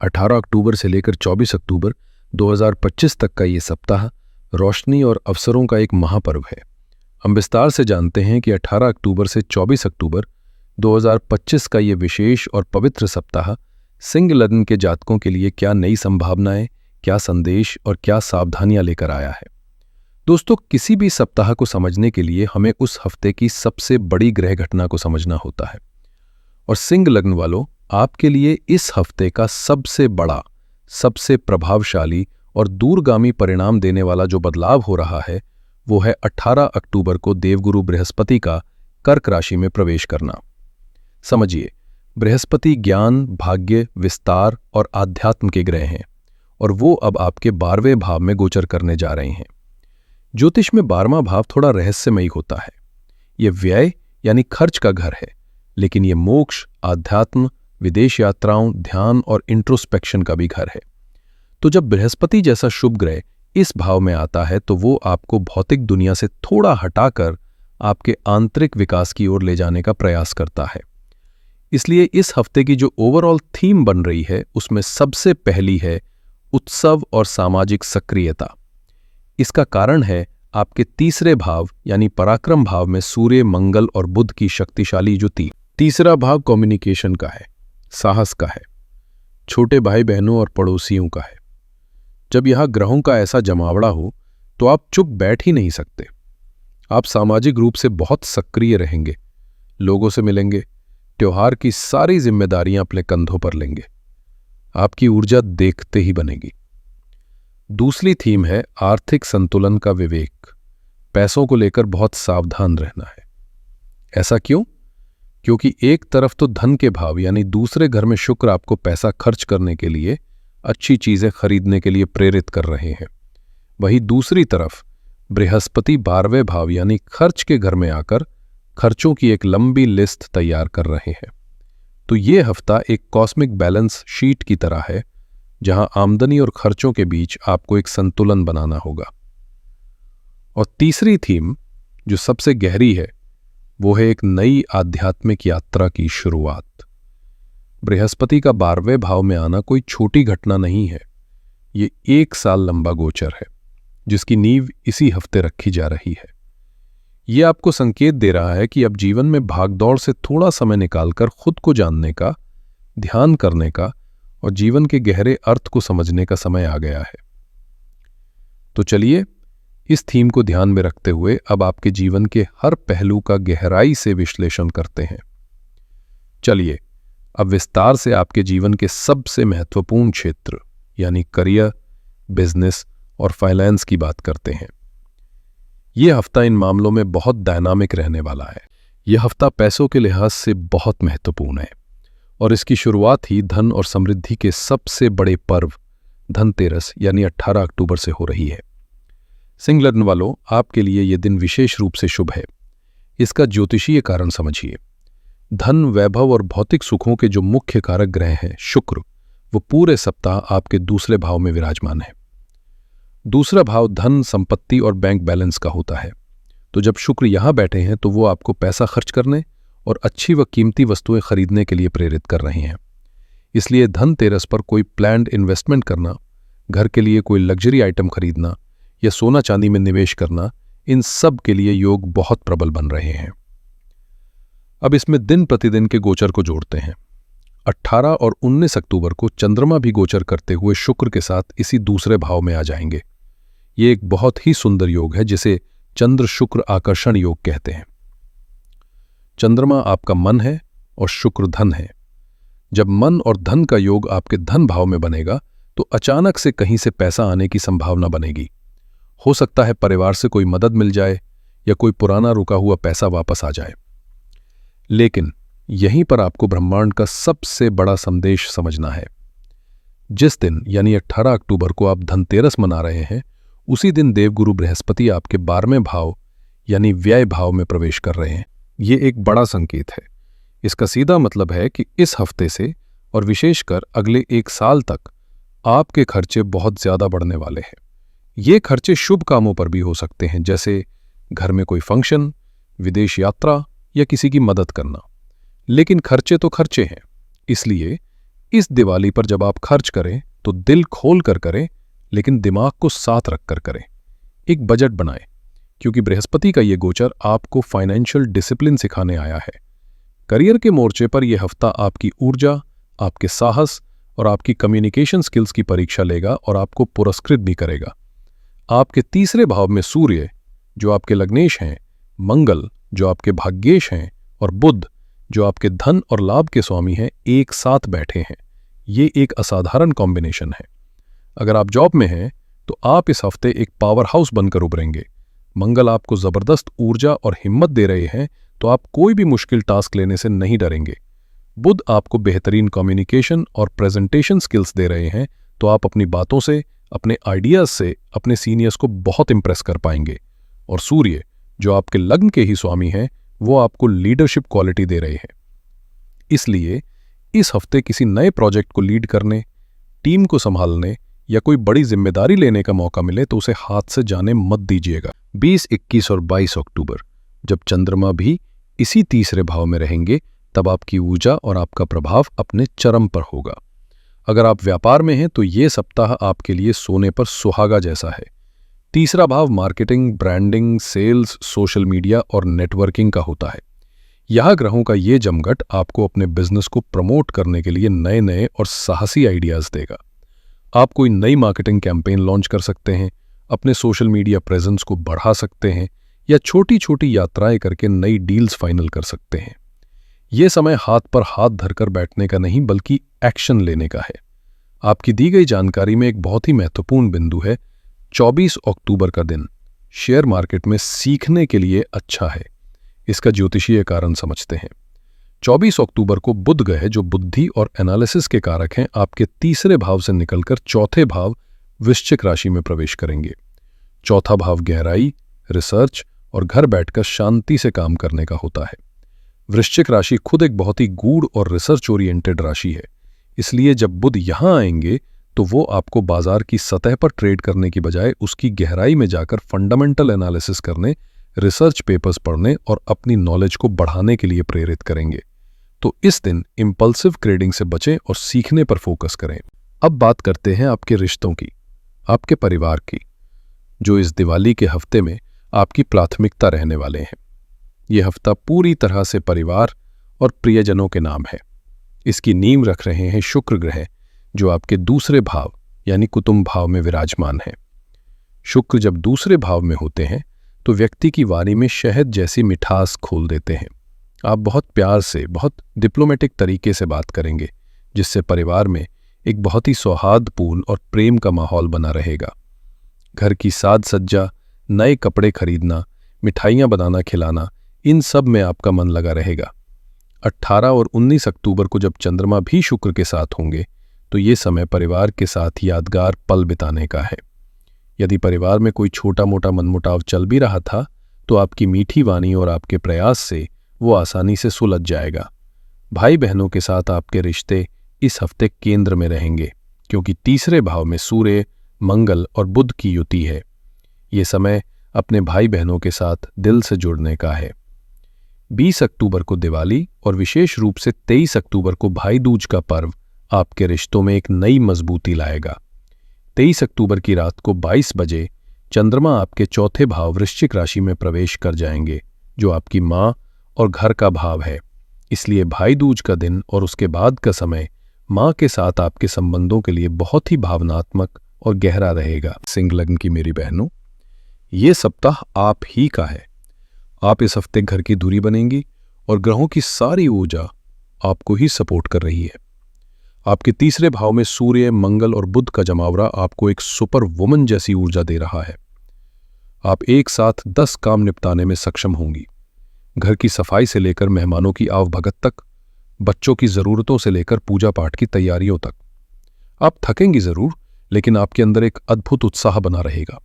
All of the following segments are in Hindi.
18 अक्टूबर से लेकर 24 अक्टूबर 2025 तक का ये सप्ताह रोशनी और अवसरों का एक महापर्व है। हम विस्तार से जानते हैं कि 18 अक्टूबर से 24 अक्टूबर 2025 का ये विशेष और पवित्र सप्ताह सिंह लग्न के जातकों के लिए क्या नई संभावनाएं, क्या संदेश और क्या सावधानियां लेकर आया है। दोस्तों, किसी भी सप्ताह को समझने के लिए हमें उस हफ्ते की सबसे बड़ी ग्रह घटना को समझना होता है। और सिंह लग्न वालों, आपके लिए इस हफ्ते का सबसे बड़ा, सबसे प्रभावशाली और दूरगामी परिणाम देने वाला जो बदलाव हो रहा है वो है 18 अक्टूबर को देवगुरु बृहस्पति का कर्क राशि में प्रवेश करना। समझिए, बृहस्पति ज्ञान, भाग्य, विस्तार और आध्यात्म के ग्रह हैं और वो अब आपके 12वें भाव में गोचर करने जा रहे हैं। ज्योतिष में 12वां भाव थोड़ा रहस्यमयी होता है। ये व्यय यानी खर्च का घर है, लेकिन ये मोक्ष, आध्यात्म, विदेश यात्राओं, ध्यान और इंट्रोस्पेक्शन का भी घर है। तो जब बृहस्पति जैसा शुभ ग्रह इस भाव में आता है तो वो आपको भौतिक दुनिया से थोड़ा हटाकर आपके आंतरिक विकास की ओर ले जाने का प्रयास करता है। इसलिए इस हफ्ते की जो ओवरऑल थीम बन रही है उसमें सबसे पहली है उत्सव और सामाजिक सक्रियता। इसका कारण है आपके तीसरे भाव यानी पराक्रम भाव में सूर्य, मंगल और बुध की शक्तिशाली युति। तीसरा भाव कम्युनिकेशन का है, साहस का है, छोटे भाई बहनों और पड़ोसियों का है। जब यहां ग्रहों का ऐसा जमावड़ा हो तो आप चुप बैठ ही नहीं सकते। आप सामाजिक रूप से बहुत सक्रिय रहेंगे, लोगों से मिलेंगे, त्योहार की सारी जिम्मेदारियां अपने कंधों पर लेंगे। आपकी ऊर्जा देखते ही बनेगी। दूसरी थीम है आर्थिक संतुलन का विवेक। पैसों को लेकर बहुत सावधान रहना है। ऐसा क्यों? क्योंकि एक तरफ तो धन के भाव यानी दूसरे घर में शुक्र आपको पैसा खर्च करने के लिए, अच्छी चीजें खरीदने के लिए प्रेरित कर रहे हैं। वहीं दूसरी तरफ बृहस्पति 12वें भाव यानी खर्च के घर में आकर खर्चों की एक लंबी लिस्ट तैयार कर रहे हैं। तो ये हफ्ता एक कॉस्मिक बैलेंस शीट की तरह है, जहां आमदनी और खर्चों के बीच आपको एक संतुलन बनाना होगा। और तीसरी थीम जो सबसे गहरी है वो है एक नई आध्यात्मिक यात्रा की शुरुआत। बृहस्पति का 12वें भाव में आना कोई छोटी घटना नहीं है। ये 1 साल लंबा गोचर है जिसकी नींव इसी हफ्ते रखी जा रही है। ये आपको संकेत दे रहा है कि अब जीवन में भागदौड़ से थोड़ा समय निकालकर खुद को जानने का, ध्यान करने का और जीवन के गहरे अर्थ को समझने का समय आ गया है। तो चलिए इस थीम को ध्यान में रखते हुए अब आपके जीवन के हर पहलू का गहराई से विश्लेषण करते हैं। चलिए अब विस्तार से आपके जीवन के सबसे महत्वपूर्ण क्षेत्र यानी करियर, बिजनेस और फाइनेंस की बात करते हैं। यह हफ्ता इन मामलों में बहुत डायनामिक रहने वाला है। यह हफ्ता पैसों के लिहाज से बहुत महत्वपूर्ण है और इसकी शुरुआत ही धन और समृद्धि के सबसे बड़े पर्व धनतेरस यानी 18 अक्टूबर से हो रही है। सिंह लग्न वालों, आपके लिए यह दिन विशेष रूप से शुभ है। इसका ज्योतिषीय कारण समझिए। धन, वैभव और भौतिक सुखों के जो मुख्य कारक ग्रह हैं शुक्र, वो पूरे सप्ताह आपके दूसरे भाव में विराजमान है। दूसरा भाव धन, संपत्ति और बैंक बैलेंस का होता है। तो जब शुक्र यहां बैठे हैं तो वो आपको पैसा खर्च करने और अच्छी व कीमती वस्तुएं खरीदने के लिए प्रेरित कर रहे हैं। इसलिए धनतेरस पर कोई प्लान्ड इन्वेस्टमेंट करना, घर के लिए कोई लग्जरी आइटम खरीदना या सोना चांदी में निवेश करना, इन सब के लिए योग बहुत प्रबल बन रहे हैं। अब इसमें दिन प्रतिदिन के गोचर को जोड़ते हैं। 18 और 19 अक्टूबर को चंद्रमा भी गोचर करते हुए शुक्र के साथ इसी दूसरे भाव में आ जाएंगे। ये एक बहुत ही सुंदर योग है जिसे चंद्र शुक्र आकर्षण योग कहते हैं। चंद्रमा आपका मन है और शुक्र धन है। जब मन और धन का योग आपके धन भाव में बनेगा तो अचानक से कहीं से पैसा आने की संभावना बनेगी। हो सकता है परिवार से कोई मदद मिल जाए या कोई पुराना रुका हुआ पैसा वापस आ जाए। लेकिन यहीं पर आपको ब्रह्मांड का सबसे बड़ा संदेश समझना है। जिस दिन यानी 18 अक्टूबर को आप धनतेरस मना रहे हैं, उसी दिन देवगुरु बृहस्पति आपके 12वें भाव यानी व्यय भाव में प्रवेश कर रहे हैं। ये एक बड़ा संकेत है। इसका सीधा मतलब है कि इस हफ्ते से और विशेषकर अगले 1 साल तक आपके खर्चे बहुत ज्यादा बढ़ने वाले हैं। ये खर्चे शुभ कामों पर भी हो सकते हैं, जैसे घर में कोई फंक्शन, विदेश यात्रा या किसी की मदद करना। लेकिन खर्चे तो खर्चे हैं, इसलिए इस दिवाली पर जब आप खर्च करें तो दिल खोल कर करें, लेकिन दिमाग को साथ रखकर करें। एक बजट बनाएं, क्योंकि बृहस्पति का ये गोचर आपको फाइनेंशियल डिसिप्लिन सिखाने आया है। करियर के मोर्चे पर यह हफ्ता आपकी ऊर्जा, आपके साहस और आपकी कम्युनिकेशन स्किल्स की परीक्षा लेगा और आपको पुरस्कृत भी करेगा। आपके तीसरे भाव में सूर्य, जो आपके लग्नेश हैं, मंगल, जो आपके भाग्येश हैं, और बुध, जो आपके धन और लाभ के स्वामी हैं, एक साथ बैठे हैं। ये एक असाधारण कॉम्बिनेशन है। अगर आप जॉब में हैं तो आप इस हफ्ते एक पावर हाउस बनकर उभरेंगे। मंगल आपको जबरदस्त ऊर्जा और हिम्मत दे रहे हैं, तो आप कोई भी मुश्किल टास्क लेने से नहीं डरेंगे। बुध आपको बेहतरीन कम्युनिकेशन और प्रेजेंटेशन स्किल्स दे रहे हैं, तो आप अपनी बातों से, अपने आइडियाज से अपने सीनियर्स को बहुत इंप्रेस कर पाएंगे। और सूर्य, जो आपके लग्न के ही स्वामी हैं, वो आपको लीडरशिप क्वालिटी दे रहे हैं। इसलिए इस हफ्ते किसी नए प्रोजेक्ट को लीड करने, टीम को संभालने या कोई बड़ी जिम्मेदारी लेने का मौका मिले तो उसे हाथ से जाने मत दीजिएगा। 20, 21 और 22 अक्टूबर, जब चंद्रमा भी इसी तीसरे भाव में रहेंगे, तब आपकी ऊर्जा और आपका प्रभाव अपने चरम पर होगा। अगर आप व्यापार में हैं तो ये सप्ताह आपके लिए सोने पर सुहागा जैसा है। तीसरा भाव marketing, branding, sales, social media और नेटवर्किंग का होता है। यह ग्रहों का ये जमघट आपको अपने बिजनेस को प्रमोट करने के लिए नए नए और साहसी आइडियाज देगा। आप कोई नई मार्केटिंग कैंपेन लॉन्च कर सकते हैं, अपने सोशल मीडिया प्रेजेंस को बढ़ा सकते हैं या छोटी छोटी यात्राएं करके नई डील्स फाइनल कर सकते हैं। यह समय हाथ पर हाथ धरकर बैठने का नहीं, बल्कि एक्शन लेने का है। आपकी दी गई जानकारी में एक बहुत ही महत्वपूर्ण बिंदु है। 24 अक्टूबर का दिन शेयर मार्केट में सीखने के लिए अच्छा है। इसका ज्योतिषीय कारण समझते हैं। 24 अक्टूबर को बुध ग्रह, जो बुद्धि और एनालिसिस के कारक हैं, आपके तीसरे भाव से निकलकर चौथे भाव वृश्चिक राशि में प्रवेश करेंगे। चौथा भाव गहराई, रिसर्च और घर बैठकर शांति से काम करने का होता है। वृश्चिक राशि खुद एक बहुत ही गूढ़ और रिसर्च ओरिएंटेड राशि है। इसलिए जब बुध यहां आएंगे तो वो आपको बाजार की सतह पर ट्रेड करने की बजाय उसकी गहराई में जाकर फंडामेंटल एनालिसिस करने, रिसर्च पेपर्स पढ़ने और अपनी नॉलेज को बढ़ाने के लिए प्रेरित करेंगे। तो इस दिन इंपल्सिव ट्रेडिंग से बचें और सीखने पर फोकस करें। अब बात करते हैं आपके रिश्तों की, आपके परिवार की, जो इस दिवाली के हफ्ते में आपकी प्राथमिकता रहने वाले हैं। यह हफ्ता पूरी तरह से परिवार और प्रियजनों के नाम है। इसकी नींव रख रहे हैं शुक्र ग्रह, जो आपके दूसरे भाव यानी कुटुंब भाव में विराजमान है। शुक्र जब दूसरे भाव में होते हैं तो व्यक्ति की वाणी में शहद जैसी मिठास खोल देते हैं। आप बहुत प्यार से, बहुत डिप्लोमेटिक तरीके से बात करेंगे, जिससे परिवार में एक बहुत ही सौहार्दपूर्ण और प्रेम का माहौल बना रहेगा। घर की साज सज्जा, नए कपड़े खरीदना, मिठाइयाँ बनाना खिलाना, इन सब में आपका मन लगा रहेगा। 18 और 19 अक्टूबर को जब चंद्रमा भी शुक्र के साथ होंगे तो ये समय परिवार के साथ यादगार पल बिताने का है। यदि परिवार में कोई छोटा मोटा मनमुटाव चल भी रहा था तो आपकी मीठी वाणी और आपके प्रयास से वो आसानी से सुलझ जाएगा। भाई बहनों के साथ आपके रिश्ते इस हफ्ते केंद्र में रहेंगे, क्योंकि तीसरे भाव में सूर्य, मंगल और बुध की युति है। ये समय अपने भाई बहनों के साथ दिल से जुड़ने का है। 20 अक्टूबर को दिवाली और विशेष रूप से 23 अक्टूबर को भाई दूज का पर्व आपके रिश्तों में एक नई मजबूती लाएगा। 23 अक्टूबर की रात को 22 बजे चंद्रमा आपके चौथे भाव वृश्चिक राशि में प्रवेश कर जाएंगे, जो आपकी माँ और घर का भाव है। इसलिए भाई दूज का दिन और उसके बाद का समय माँ के साथ आपके संबंधों के लिए बहुत ही भावनात्मक और गहरा रहेगा। सिंह लग्न की मेरी बहनों, ये सप्ताह आप ही का है। आप इस हफ्ते घर की दूरी बनेंगी और ग्रहों की सारी ऊर्जा आपको ही सपोर्ट कर रही है। आपके तीसरे भाव में सूर्य, मंगल और बुध का जमावड़ा आपको एक सुपर वुमन जैसी ऊर्जा दे रहा है। आप एक साथ 10 काम निपटाने में सक्षम होंगी। घर की सफाई से लेकर मेहमानों की आवभगत तक, बच्चों की जरूरतों से लेकर पूजा पाठ की तैयारियों तक। आप थकेंगी जरूर, लेकिन आपके अंदर एक अद्भुत उत्साह बना रहेगा।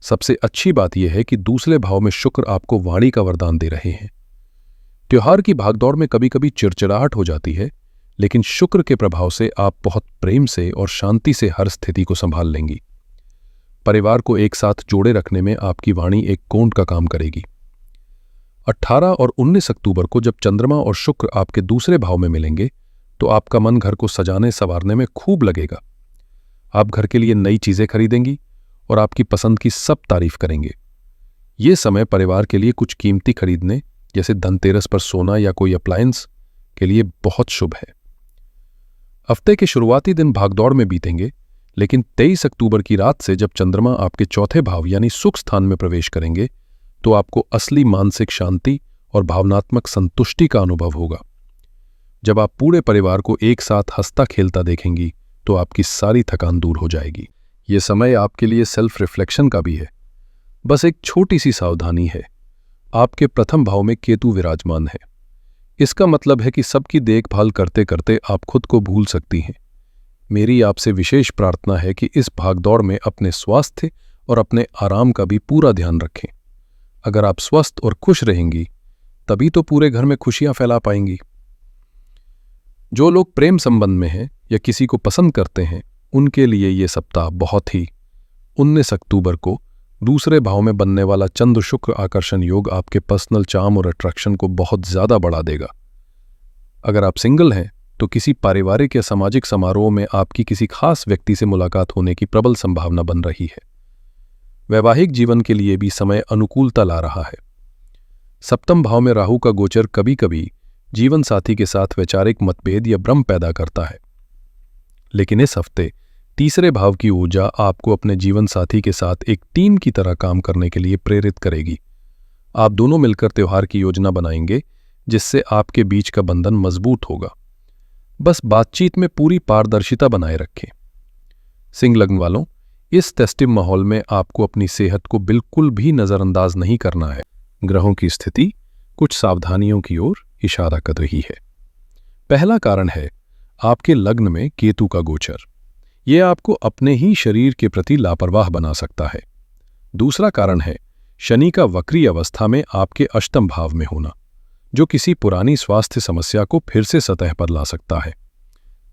सबसे अच्छी बात यह है कि दूसरे भाव में शुक्र आपको वाणी का वरदान दे रहे हैं। त्योहार की भागदौड़ में कभी कभी चिड़चिड़ाहट हो जाती है, लेकिन शुक्र के प्रभाव से आप बहुत प्रेम से और शांति से हर स्थिति को संभाल लेंगी। परिवार को एक साथ जोड़े रखने में आपकी वाणी एक कोण का काम करेगी। 18 और 19 अक्टूबर को जब चंद्रमा और शुक्र आपके दूसरे भाव में मिलेंगे तो आपका मन घर को सजाने संवारने में खूब लगेगा। आप घर के लिए नई चीजें खरीदेंगी और आपकी पसंद की सब तारीफ करेंगे। ये समय परिवार के लिए कुछ कीमती खरीदने, जैसे धनतेरस पर सोना या कोई अप्लायंस, के लिए बहुत शुभ है। हफ्ते के शुरुआती दिन भागदौड़ में बीतेंगे, लेकिन 23 अक्टूबर की रात से जब चंद्रमा आपके चौथे भाव यानी सुख स्थान में प्रवेश करेंगे तो आपको असली मानसिक शांति और भावनात्मक संतुष्टि का अनुभव होगा। जब आप पूरे परिवार को एक साथ हंसता खेलता देखेंगी तो आपकी सारी थकान दूर हो जाएगी। ये समय आपके लिए सेल्फ रिफ्लेक्शन का भी है। बस एक छोटी सी सावधानी है, आपके प्रथम भाव में केतु विराजमान है। इसका मतलब है कि सबकी देखभाल करते करते आप खुद को भूल सकती हैं। मेरी आपसे विशेष प्रार्थना है कि इस भागदौड़ में अपने स्वास्थ्य और अपने आराम का भी पूरा ध्यान रखें। अगर आप स्वस्थ और खुश रहेंगी तभी तो पूरे घर में खुशियां फैला पाएंगी। जो लोग प्रेम संबंध में हैं या किसी को पसंद करते हैं, उनके लिए ये सप्ताह बहुत ही 19 अक्टूबर को दूसरे भाव में बनने वाला चंद्र शुक्र आकर्षण योग आपके पर्सनल चार्म और अट्रैक्शन को बहुत ज्यादा बढ़ा देगा। अगर आप सिंगल हैं तो किसी पारिवारिक या सामाजिक समारोह में आपकी किसी खास व्यक्ति से मुलाकात होने की प्रबल संभावना बन रही है। वैवाहिक जीवन के लिए भी समय अनुकूलता ला रहा है। सप्तम भाव में राहु का गोचर कभी कभी जीवन साथी के साथ वैचारिक मतभेद या भ्रम पैदा करता है, लेकिन इस हफ्ते तीसरे भाव की ऊर्जा आपको अपने जीवन साथी के साथ एक टीम की तरह काम करने के लिए प्रेरित करेगी। आप दोनों मिलकर त्योहार की योजना बनाएंगे जिससे आपके बीच का बंधन मजबूत होगा। बस बातचीत में पूरी पारदर्शिता बनाए रखें। सिंह लग्न वालों, इस फेस्टिव माहौल में आपको अपनी सेहत को बिल्कुल भी नजरअंदाज नहीं करना है। ग्रहों की स्थिति कुछ सावधानियों की ओर इशारा कर रही है। पहला कारण है आपके लग्न में केतु का गोचर। यह आपको अपने ही शरीर के प्रति लापरवाह बना सकता है। दूसरा कारण है शनि का वक्री अवस्था में आपके अष्टम भाव में होना, जो किसी पुरानी स्वास्थ्य समस्या को फिर से सतह पर ला सकता है।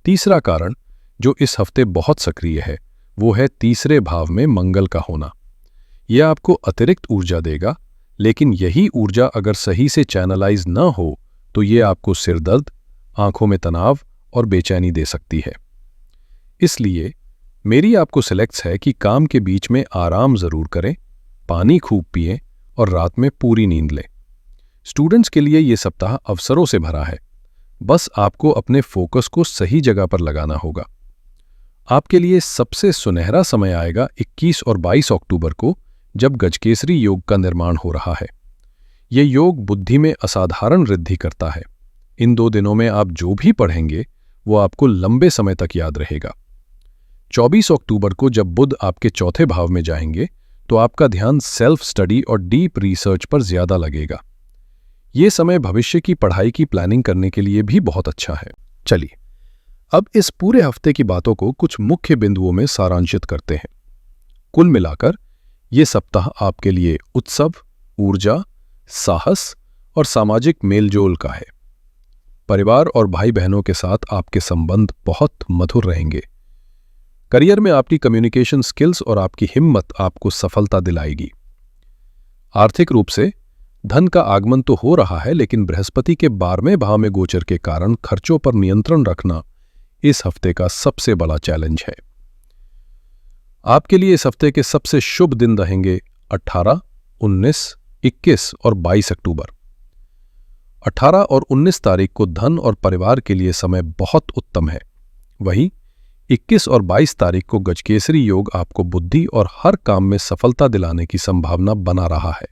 तीसरा कारण जो इस हफ्ते बहुत सक्रिय है वो है तीसरे भाव में मंगल का होना। यह आपको अतिरिक्त ऊर्जा देगा, लेकिन यही ऊर्जा अगर सही से चैनलाइज न हो तो ये आपको सिरदर्द, आंखों में तनाव और बेचैनी दे सकती है। इसलिए मेरी आपको सिलेक्ट्स है कि काम के बीच में आराम जरूर करें, पानी खूब पिएं और रात में पूरी नींद लें। स्टूडेंट्स के लिए यह सप्ताह अवसरों से भरा है। बस आपको अपने फोकस को सही जगह पर लगाना होगा। आपके लिए सबसे सुनहरा समय आएगा 21 और 22 अक्टूबर को, जब गजकेसरी योग का निर्माण हो रहा है। यह योग बुद्धि में असाधारण वृद्धि करता है। इन 2 दिनों में आप जो भी पढ़ेंगे वो आपको लंबे समय तक याद रहेगा। 24 अक्टूबर को जब बुध आपके चौथे भाव में जाएंगे तो आपका ध्यान सेल्फ स्टडी और डीप रिसर्च पर ज्यादा लगेगा। ये समय भविष्य की पढ़ाई की प्लानिंग करने के लिए भी बहुत अच्छा है। चलिए अब इस पूरे हफ्ते की बातों को कुछ मुख्य बिंदुओं में सारांशित करते हैं। कुल मिलाकर ये सप्ताह आपके लिए उत्सव, ऊर्जा, साहस और सामाजिक मेलजोल का है। परिवार और भाई बहनों के साथ आपके संबंध बहुत मधुर रहेंगे। करियर में आपकी कम्युनिकेशन स्किल्स और आपकी हिम्मत आपको सफलता दिलाएगी। आर्थिक रूप से धन का आगमन तो हो रहा है, लेकिन बृहस्पति के 12वें भाव में गोचर के कारण खर्चों पर नियंत्रण रखना इस हफ्ते का सबसे बड़ा चैलेंज है। आपके लिए इस हफ्ते के सबसे शुभ दिन रहेंगे 18, 19, 21 और 22 अक्टूबर। 18 और 19 तारीख को धन और परिवार के लिए समय बहुत उत्तम है। वहीं 21 और 22 तारीख को गजकेसरी योग आपको बुद्धि और हर काम में सफलता दिलाने की संभावना बना रहा है।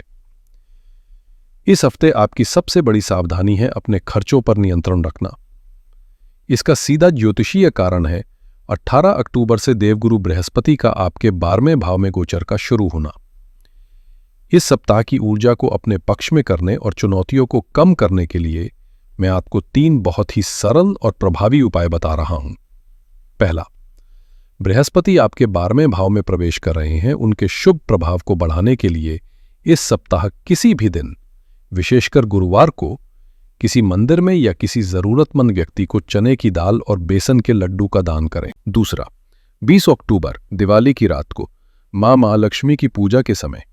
इस हफ्ते आपकी सबसे बड़ी सावधानी है अपने खर्चों पर नियंत्रण रखना। इसका सीधा ज्योतिषीय कारण है 18 अक्टूबर से देवगुरु बृहस्पति का आपके 12वें भाव में गोचर का शुरू होना। इस सप्ताह की ऊर्जा को अपने पक्ष में करने और चुनौतियों को कम करने के लिए मैं आपको 3 बहुत ही सरल और प्रभावी उपाय बता रहा हूं। पहला, बृहस्पति आपके 12वें भाव में प्रवेश कर रहे हैं। उनके शुभ प्रभाव को बढ़ाने के लिए इस सप्ताह किसी भी दिन, विशेषकर गुरुवार को, किसी मंदिर में या किसी जरूरतमंद व्यक्ति को चने की दाल और बेसन के लड्डू का दान करें। दूसरा, 20 अक्टूबर दिवाली की रात को मां महालक्ष्मी की पूजा के समय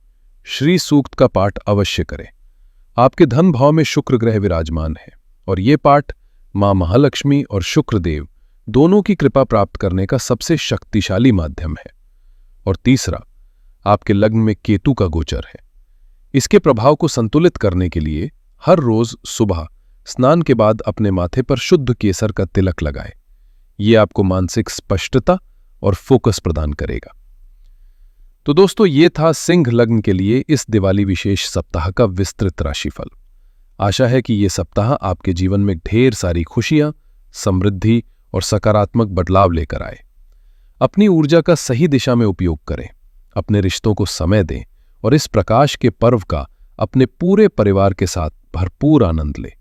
श्री सूक्त का पाठ अवश्य करें। आपके धन भाव में शुक्र ग्रह विराजमान है और ये पाठ मां महालक्ष्मी और शुक्रदेव दोनों की कृपा प्राप्त करने का सबसे शक्तिशाली माध्यम है। और तीसरा, आपके लग्न में केतु का गोचर है। इसके प्रभाव को संतुलित करने के लिए हर रोज सुबह स्नान के बाद अपने माथे पर शुद्ध केसर का तिलक लगाएं। ये आपको मानसिक स्पष्टता और फोकस प्रदान करेगा। तो दोस्तों, ये था सिंह लग्न के लिए इस दिवाली विशेष सप्ताह का विस्तृत राशिफल। आशा है कि ये सप्ताह आपके जीवन में ढेर सारी खुशियां, समृद्धि और सकारात्मक बदलाव लेकर आए। अपनी ऊर्जा का सही दिशा में उपयोग करें, अपने रिश्तों को समय दें और इस प्रकाश के पर्व का अपने पूरे परिवार के साथ भरपूर आनंद लें।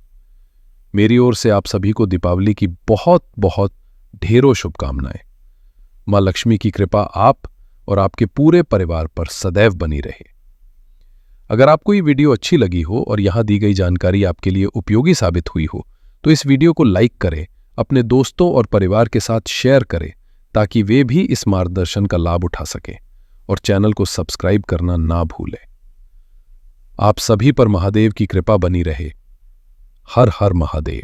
मेरी ओर से आप सभी को दीपावली की बहुत बहुत ढेरों शुभकामनाएं। मां लक्ष्मी की कृपा आप और आपके पूरे परिवार पर सदैव बनी रहे। अगर आपको ये वीडियो अच्छी लगी हो और यहां दी गई जानकारी आपके लिए उपयोगी साबित हुई हो तो इस वीडियो को लाइक करें, अपने दोस्तों और परिवार के साथ शेयर करें ताकि वे भी इस मार्गदर्शन का लाभ उठा सकें, और चैनल को सब्सक्राइब करना ना भूलें। आप सभी पर महादेव की कृपा बनी रहे। हर हर महादेव।